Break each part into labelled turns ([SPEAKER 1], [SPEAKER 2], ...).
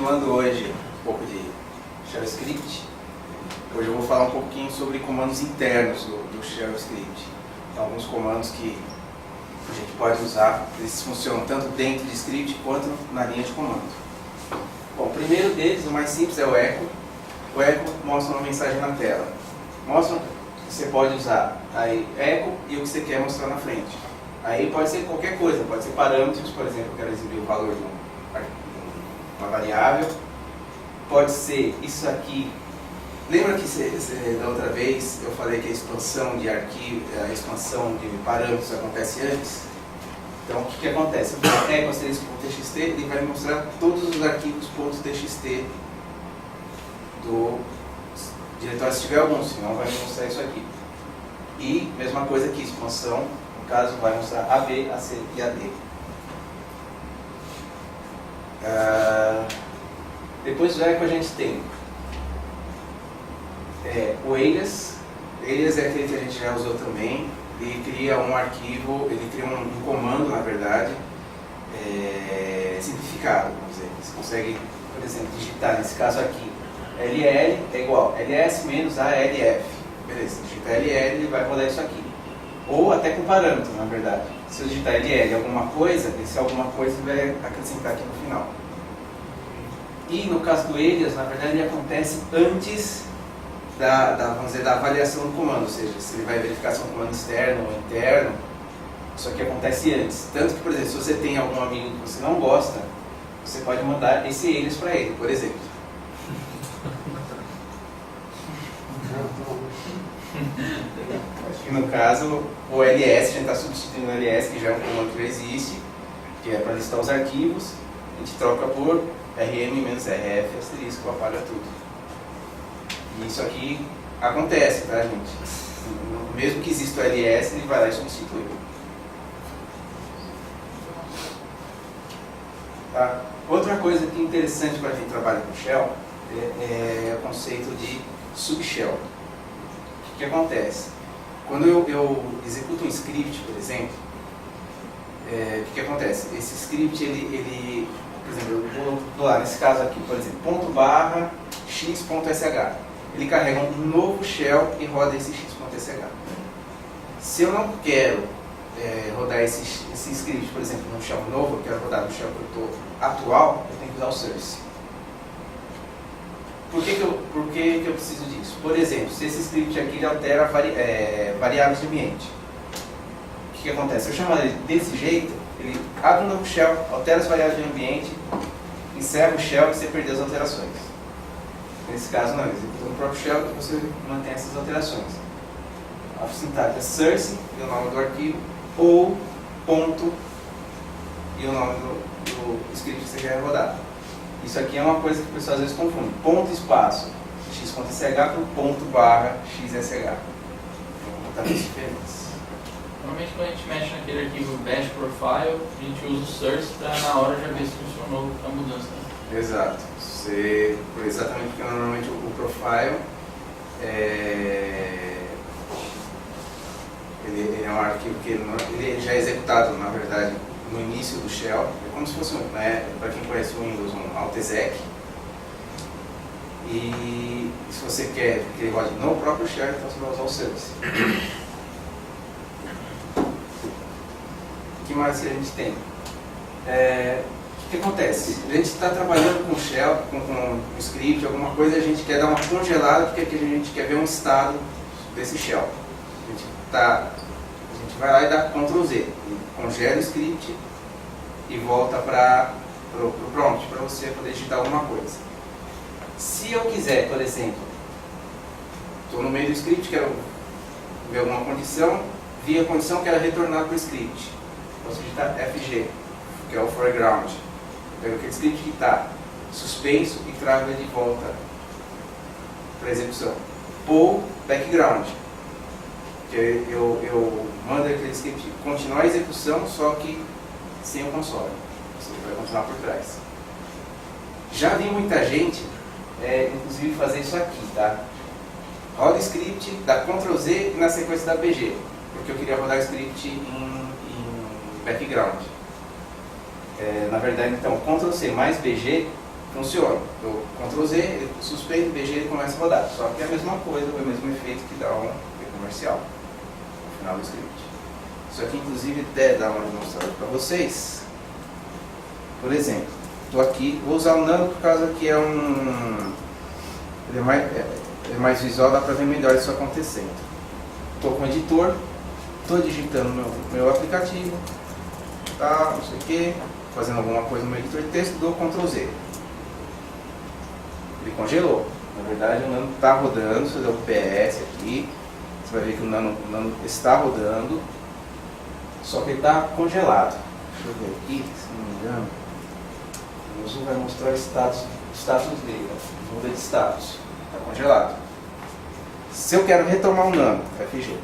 [SPEAKER 1] continuando hoje um pouco de Shell Script, hoje eu vou falar um pouquinho sobre comandos internos do Shell Script. Então, alguns comandos que a gente pode usar, eles funcionam tanto dentro de script quanto na linha de comando. Bom, o primeiro deles, o mais simples, é o echo. O echo mostra uma mensagem na tela. Mostra que você pode usar aí echo e o que você quer mostrar na frente. Aí pode ser qualquer coisa, pode ser parâmetros, por exemplo, eu quero exibir o valor de uma variável. Pode ser isso aqui. Lembra que da outra vez eu falei que a expansão de arquivo, a expansão de parâmetros acontece antes? Então o que acontece? O echo asterisco.txt, ele vai mostrar todos os arquivos .txt do diretório, se tiver algum, senão vai mostrar isso aqui. E mesma coisa aqui, expansão, no caso vai mostrar AB, AC e AD. Depois do echo a gente tem o alias. Alias é aquele que a gente já usou também. Ele cria um arquivo, ele cria um comando, na verdade, simplificado, vamos dizer. Você consegue, por exemplo, digitar, nesse caso aqui, LL é igual ls menos ALF. Beleza, digita LL, ele vai rodar isso aqui. Ou até com parâmetro, na verdade. Se eu digitar LL alguma coisa, esse alguma coisa vai acrescentar aqui no final. E no caso do alias, na verdade, ele acontece antes vamos dizer, da avaliação do comando, ou seja, se ele vai verificar se é um comando externo ou interno, isso aqui acontece antes. Tanto que, por exemplo, se você tem algum amigo que você não gosta, você pode mandar esse alias para ele, por exemplo. E no caso, o ls, a gente está substituindo o ls, que já é um comando que já existe, que é para listar os arquivos, a gente troca por rm-rf asterisco, apaga tudo. E isso aqui acontece, tá, gente? Mesmo que exista o ls, ele vai lá e substitui. Tá? Outra coisa que é interessante para quem trabalha com Shell é o conceito de subshell. O que acontece? Quando eu executo um script, por exemplo, o que acontece? Esse script, ele por exemplo, eu vou doar, nesse caso aqui, por exemplo, ./x.sh. Ele carrega um novo shell e roda esse x.sh. Se eu não quero rodar esse script, por exemplo, num shell novo, eu quero rodar no shell que eu estou atual, eu tenho que usar o source. Por que eu preciso disso? Por exemplo, se esse script aqui ele altera variáveis de ambiente, o que acontece? Se eu chamar ele desse jeito, ele abre um novo shell, altera as variáveis de ambiente, encerra o shell e você perdeu as alterações. Nesse caso não, executa no próprio shell que você mantém essas alterações. A sintaxe é source e o nome do arquivo, ou ponto e o nome do script que você quer rodar. Isso aqui é uma coisa que o pessoal às vezes confunde. Ponto espaço x.sh por ponto barra xsh. Vou botar as diferenças.
[SPEAKER 2] Normalmente quando a gente mexe naquele arquivo bash profile, a gente usa o source para na hora já ver se funcionou a mudança.
[SPEAKER 1] Exato. Exatamente porque normalmente o profile ele é um arquivo que ele já é executado, na verdade, no início do shell. É como se fosse, para quem conhece o Windows, um altexec. E se você quer que ele rode no próprio shell, então você vai usar o service. O que mais que a gente tem? O que acontece? A gente está trabalhando com shell, com script, alguma coisa, a gente quer dar uma congelada porque a gente quer ver um estado desse shell. A gente vai lá e dá Ctrl Z, congela o script e volta para o prompt, para você poder digitar alguma coisa. Se eu quiser, por exemplo, estou no meio do script, quero ver alguma condição, vi a condição, quero retornar para o script. Posso digitar FG, que é o foreground. Pego aquele script que está suspenso e trago ele de volta para a execução. Ou background, que eu mando aquele script continuar a execução, só que sem o console. Você vai continuar por trás. Já vi muita gente, inclusive, fazer isso aqui, tá? Roda o script, dá Ctrl Z e na sequência dá BG, porque eu queria rodar o script em background. Na verdade, então, Ctrl C mais BG funciona. Eu Ctrl Z, ele suspende, BG, ele começa a rodar. Só que é a mesma coisa, o mesmo efeito que dá um comercial no final do script. Isso aqui, inclusive, até dá uma demonstração para vocês. Por exemplo, estou aqui, vou usar o Nano por causa que é um... Ele é mais visual, dá para ver melhor isso acontecendo. Estou com o editor, estou digitando meu aplicativo, tá, não sei o que, fazendo alguma coisa no meu editor de texto, dou Ctrl Z. Ele congelou. Na verdade, o Nano está rodando, se eu der o PS aqui, você vai ver que o Nano está rodando, só que ele está congelado. Deixa eu ver aqui, se não me engano. O Zoom vai mostrar o status dele, ó. Muda de status. Está congelado. Se eu quero retomar o Nano, FG,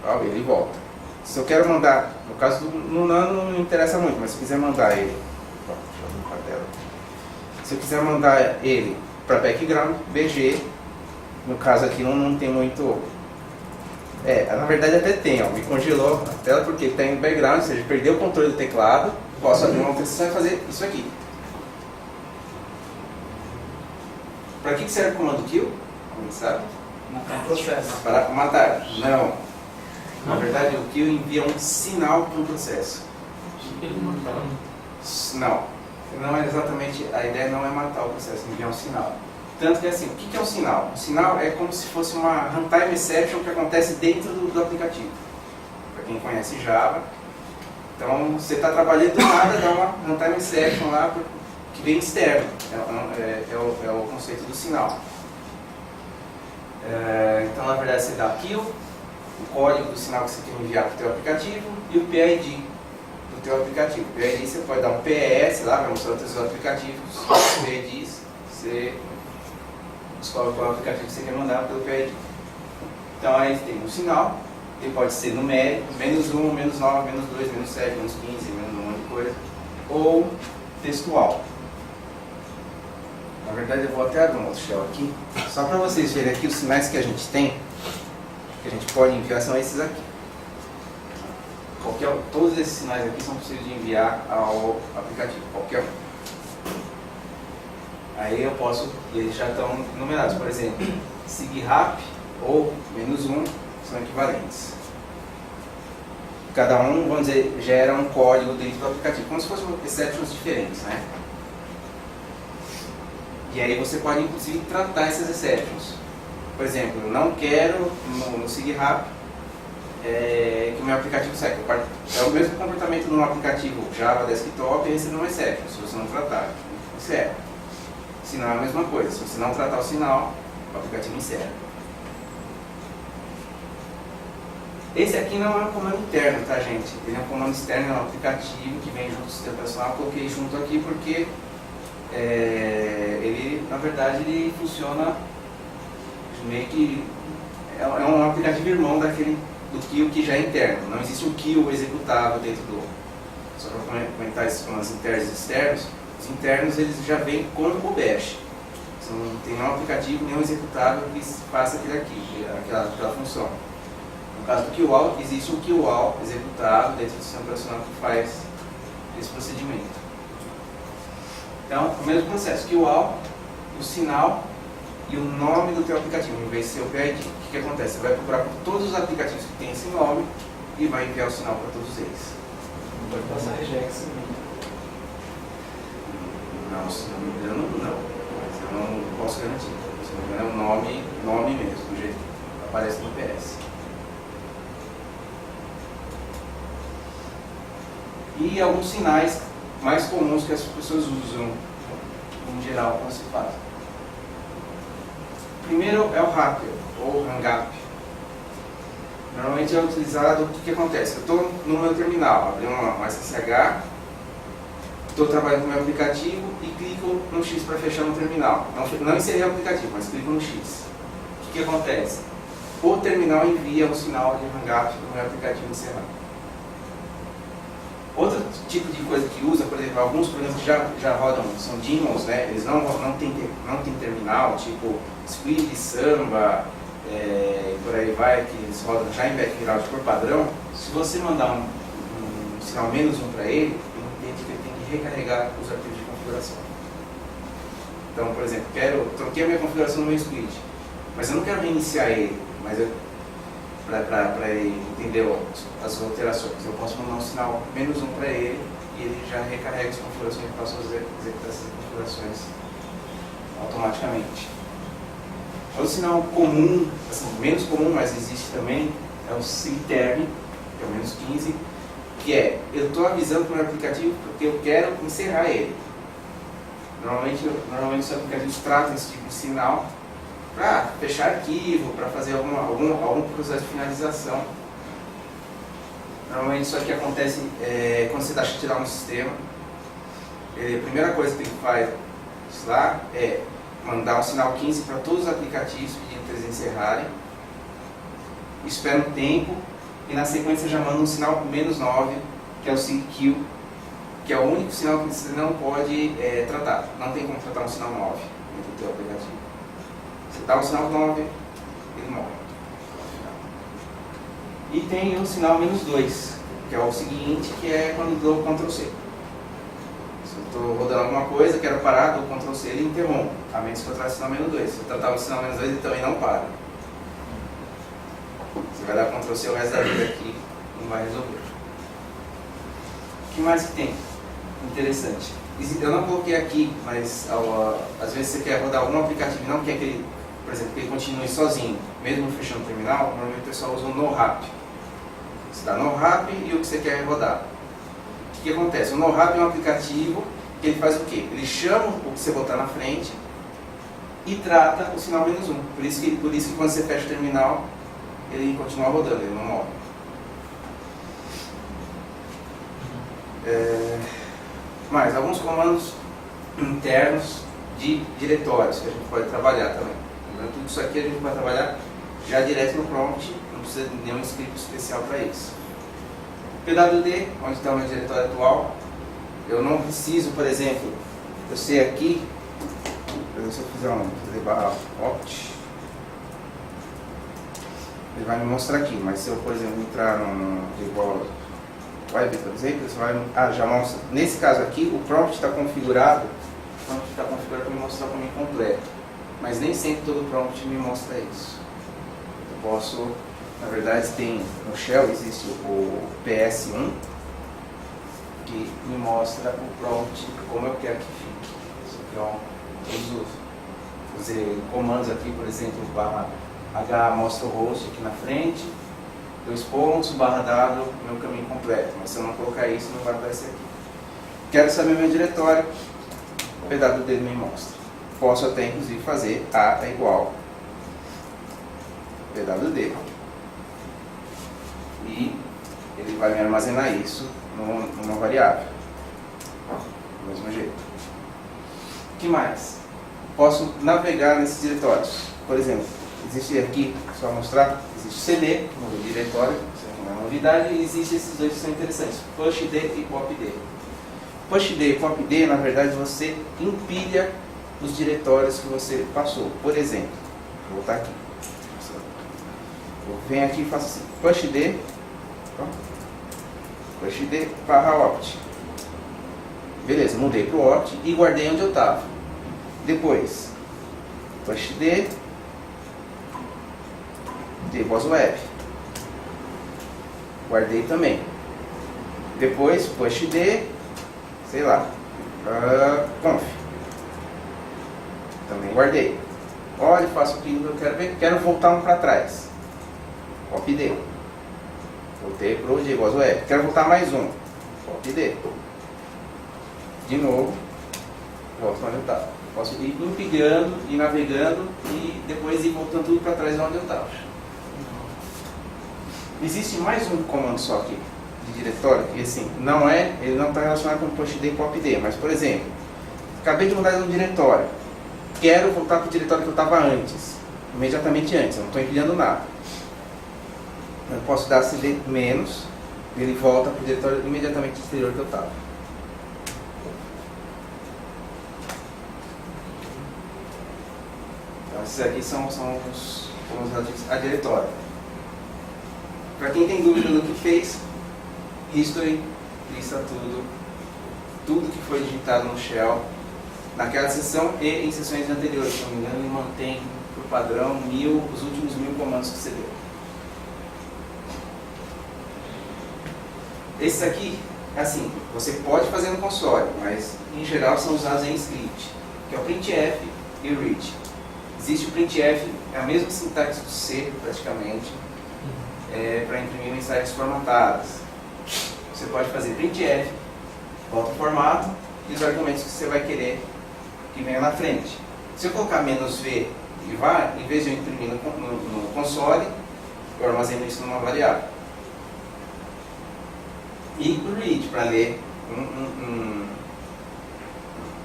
[SPEAKER 1] ó, ele volta. Se eu quero mandar, no caso no Nano não me interessa muito, mas se eu quiser mandar ele, ó, deixa eu ver a tela. Se eu quiser mandar ele para background, BG, no caso aqui não tem muito... na verdade até tem, ó, me congelou a tela porque está em background, ou seja, perdeu o controle do teclado, posso abrir uma autorização e fazer isso aqui. Para que serve o comando kill? Alguém sabe?
[SPEAKER 3] Matar um processo.
[SPEAKER 1] Para matar. Não. Na verdade o kill envia um sinal para o processo. Não. Não é exatamente, a ideia não é matar o processo, enviar um sinal. Tanto que assim, o que é um sinal? Um sinal é como se fosse uma runtime exception que acontece dentro do aplicativo. Para quem conhece Java, então você está trabalhando do nada, dá uma runtime exception lá que vem externo. É o conceito do sinal. Então na verdade você dá kill, o código do sinal que você quer enviar para o teu aplicativo e o PID do teu aplicativo. O PID você pode dar um PS lá, vai mostrar os seus aplicativos, os PIDs, você descobre qual aplicativo que você quer mandar pelo PID. Então aí tem um sinal, ele pode ser numérico, -1, -9, -2, -7, -15, um monte de coisa, ou textual. Na verdade eu vou até abrir um outro shell aqui, só para vocês verem aqui os sinais que a gente tem, que a gente pode enviar, são esses aqui. Todos esses sinais aqui são possíveis de enviar ao aplicativo, qualquer um. Aí eu posso, e eles já estão numerados, por exemplo, SIGRAP ou -1 são equivalentes. Cada um, vamos dizer, gera um código dentro do aplicativo, como se fossem exceptions diferentes, né? E aí você pode inclusive tratar essas exceptions. Por exemplo, eu não quero no SIGRAP que o meu aplicativo seque. É o mesmo comportamento no aplicativo Java Desktop e receber um exception, se você não tratar. Encerra. Sinal é a mesma coisa, se você não tratar o sinal, o aplicativo encerra. Esse aqui não é um comando interno, tá gente? Ele é um comando externo, é um aplicativo que vem junto do sistema operacional. Eu coloquei junto aqui porque ele, na verdade, ele funciona meio que... É um aplicativo irmão do kill que já é interno. Não existe um kill executável dentro do... Só para comentar esses comandos internos e externos. Os internos eles já vêm com o bash. Você não tem nenhum aplicativo, nenhum executável que faça aquela função. No caso do QAll, existe um QAll executável dentro do sistema operacional que faz esse procedimento. Então, o mesmo processo, QAll, o sinal e o nome do teu aplicativo, em vez de ser o PID. O que acontece? Você vai procurar por todos os aplicativos que têm esse nome e vai enviar o sinal para todos eles.
[SPEAKER 3] Não pode passar regex.
[SPEAKER 1] Não, se não me engano, não. Mas eu não posso garantir. Se não me engano, é o nome mesmo, do jeito que aparece no PS. E alguns sinais mais comuns que as pessoas usam, em geral, quando se faz. Primeiro é o Rappel, ou Hang-Up. Normalmente é utilizado, o que acontece? Eu estou no meu terminal, abri uma SSH, estou trabalhando com o meu aplicativo e clico no X para fechar no terminal. Não inserir o aplicativo, mas clico no X. O que acontece? O terminal envia um sinal de Hang-Up para o meu aplicativo encerrar. Outro tipo de coisa que usa, por exemplo, alguns programas que já rodam, são daemons, né? Eles não tem terminal, tipo Squid, Samba, por aí vai, que eles rodam já em background por padrão. Se você mandar um sinal -1 para ele, ele tem que recarregar os arquivos de configuração. Então, por exemplo, troquei a minha configuração no meu split, mas eu não quero reiniciar ele, mas para ele entender as alterações. Eu posso mandar um sinal -1 para ele e ele já recarrega as configurações e passa a executar essas configurações automaticamente. O sinal comum, assim, menos comum, mas existe também, é o SIGTERN, que é o -15, que é, eu estou avisando para o meu aplicativo porque eu quero encerrar ele. Normalmente os aplicativos tratam esse tipo de sinal para fechar arquivo, para fazer algum processo de finalização. Normalmente isso aqui acontece quando você dá shutdown no sistema. A primeira coisa que ele faz lá é mandar um sinal 15 para todos os aplicativos pedindo para eles encerrarem. Espera um tempo e na sequência já manda um sinal -9, que é o SIGKILL, que é o único sinal que você não pode tratar. Não tem como tratar um sinal 9 dentro do teu aplicativo. Você dá o sinal 9, ele morre. E tem o sinal -2, que é o seguinte, que é quando dou Ctrl+C. Se eu estou rodando alguma coisa, quero parar, dou Ctrl+C, ele interrompe, a menos que eu trace o sinal -2. Se eu tratar o sinal -2, ele também não para. Você vai dar Ctrl+C o resto da vida aqui, não vai resolver. O que mais que tem? Interessante. Eu não coloquei aqui, mas às vezes você quer rodar algum aplicativo e não quer que ele, por exemplo, que ele continue sozinho, mesmo fechando o terminal. Normalmente o pessoal usa o NoHap. Você dá NoHap e o que você quer rodar. O que acontece? O NoHap é um aplicativo que ele faz o quê? Ele chama o que você botar na frente e trata o sinal -1. Por isso que quando você fecha o terminal, ele continua rodando, ele não morre. Mais alguns comandos internos de diretórios que a gente pode trabalhar também. Lembrando, tudo isso aqui a gente vai trabalhar já direto no prompt, não precisa de nenhum script especial para isso. PWD, onde está o meu diretório atual, eu não preciso, por exemplo, eu sei aqui, se eu fizer /opt, ele vai me mostrar aqui, mas se eu, por exemplo, entrar no web, por exemplo, você vai, já mostra. Nesse caso aqui, o prompt está configurado para me mostrar o caminho completo, mas nem sempre todo prompt me mostra isso. Eu posso, na verdade, tem no Shell existe o PS1 que me mostra o prompt como eu quero que fique. Isso aqui eu usei comandos aqui, por exemplo, /h mostra o host aqui na frente, 2 pontos, /w, meu caminho completo. Mas se eu não colocar isso, não vai aparecer aqui. Quero saber meu diretório, o PWD me mostra. Posso até, inclusive, fazer A é igual PWD. E ele vai me armazenar isso numa variável. Do mesmo jeito. O que mais? Posso navegar nesses diretórios. Por exemplo, existe aqui, só mostrar, existe CD no diretório, isso é uma novidade, e existe esses dois que são interessantes, pushd e popd. Pushd e popd, na verdade, você empilha os diretórios que você passou. Por exemplo, vou voltar aqui. Eu venho aqui e faço assim, pushd /opt. Beleza, mudei para o opt e guardei onde eu estava. Depois, pushd web. Guardei também. Depois, pushd, sei lá, conf. Também guardei. Olha, faço o que eu quero ver. Quero voltar um para trás. Popd. Voltei para o web. Quero voltar mais um. Popd. De novo, volto onde eu estava. Posso ir empilhando e navegando e depois ir voltando tudo para trás de onde eu estava. Existe mais um comando só aqui de diretório, que assim, ele não está relacionado com pushd e popd, mas por exemplo, acabei de mudar de um diretório, quero voltar para o diretório que eu estava antes, imediatamente antes, eu não estou empilhando nada. Eu posso dar cd menos, ele volta para o diretório imediatamente exterior que eu estava. Então esses aqui são os comandos relativos a diretório. Para quem tem dúvida do que fez, history lista tudo que foi digitado no shell naquela sessão e em sessões anteriores. Se não me engano, ele mantém por padrão os últimos 1000 comandos que você deu. Esses aqui, assim, você pode fazer no console, mas em geral são usados em script, que é o printf e o read. Existe o printf, é a mesma sintaxe do C, praticamente, para imprimir mensagens formatadas. Você pode fazer printf, bota o formato e os argumentos que você vai querer que venha na frente. Se eu colocar "-v" e var, em vez de eu imprimir no console, eu armazeno isso numa variável. E o read, para ler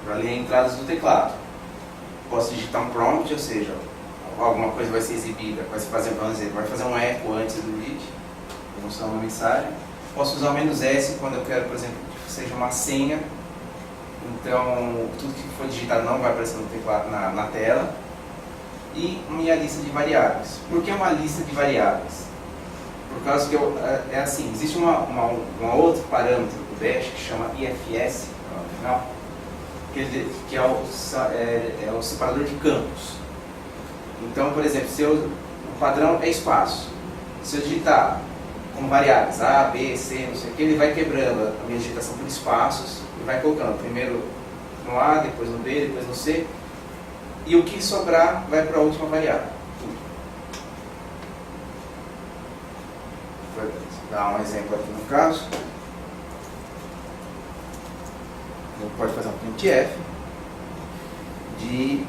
[SPEAKER 1] para ler entradas do teclado. Posso digitar um prompt, ou seja, alguma coisa vai ser exibida, vai fazer um eco antes do read, vou mostrar uma mensagem. Posso usar o "-s" quando eu quero, por exemplo, que seja uma senha. Então, tudo que for digitado não vai aparecer no teclado, na tela. E minha lista de variáveis. Por que uma lista de variáveis? Por causa que é assim, existe um outro parâmetro do Bash que chama IFS, no final, que é o separador de campos. Então, por exemplo, o padrão é espaço. Se eu digitar como variáveis A, B, C, não sei o que, ele vai quebrando a minha digitação por espaços e vai colocando primeiro no A, depois no B, depois no C, e o que sobrar vai para a última variável. Vou dar um exemplo aqui no caso. A gente pode fazer um printf de,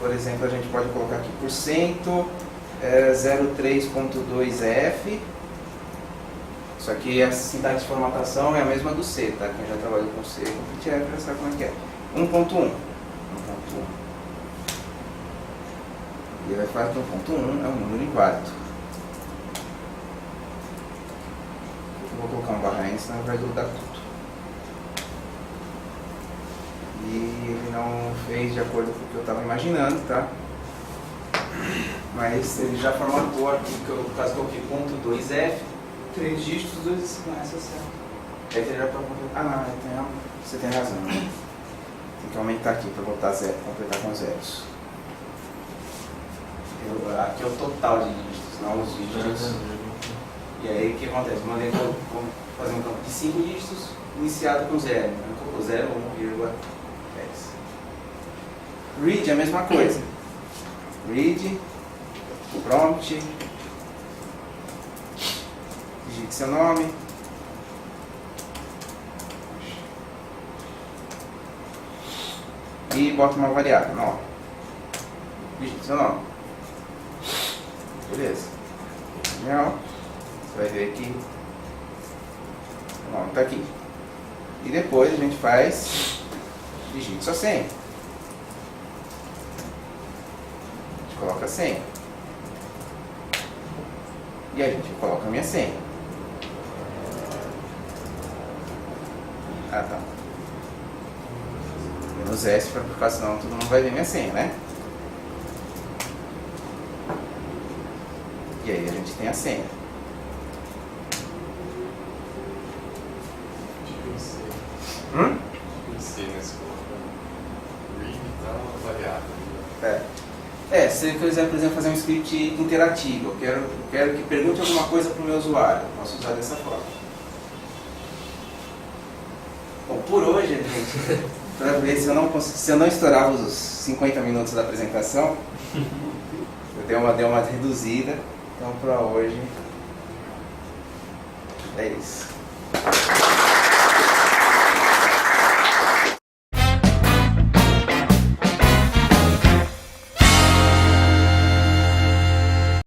[SPEAKER 1] por exemplo, a gente pode colocar aqui %03.2f. Isso aqui, a sintaxe de formatação é a mesma do C, tá? Quem já trabalhou com C, com printf já sabe como é que é. 1.1. E ele vai falar que 1.1 é um número inválido. Eu vou colocar um barra, senão vai grudar tudo. E ele não fez de acordo com o que eu estava imaginando, tá? Mas ele já formatou aqui, no caso que eu coloquei .2f, 3 dígitos, 2 decimais, é certo. Aí ele já completar. Ah, não, você tem razão. Tem que aumentar aqui para botar zero, completar com zeros. Aqui é o total de dígitos, não os dígitos. E aí o que acontece? Eu mandei fazer um campo de 5 dígitos iniciado com 0. Eu colocou 0, 1,10. Read é a mesma coisa. Read, prompt, digite seu nome. E bota uma variável, nome. Digite seu nome. Beleza. Legal. Você vai ver aqui. O nome está aqui. E depois a gente faz digite sua senha. A gente coloca a senha. E a gente coloca a minha senha. Ah, tá. -S, porque senão todo mundo vai ver minha senha, né? E aí a gente tem a senha. Se eu quiser, por exemplo, fazer um script interativo, eu quero que pergunte alguma coisa para o meu usuário, eu posso usar dessa forma. Bom, por hoje, gente, para ver se eu não estourava os 50 minutos da apresentação, eu dei uma reduzida. Então, para hoje, é isso.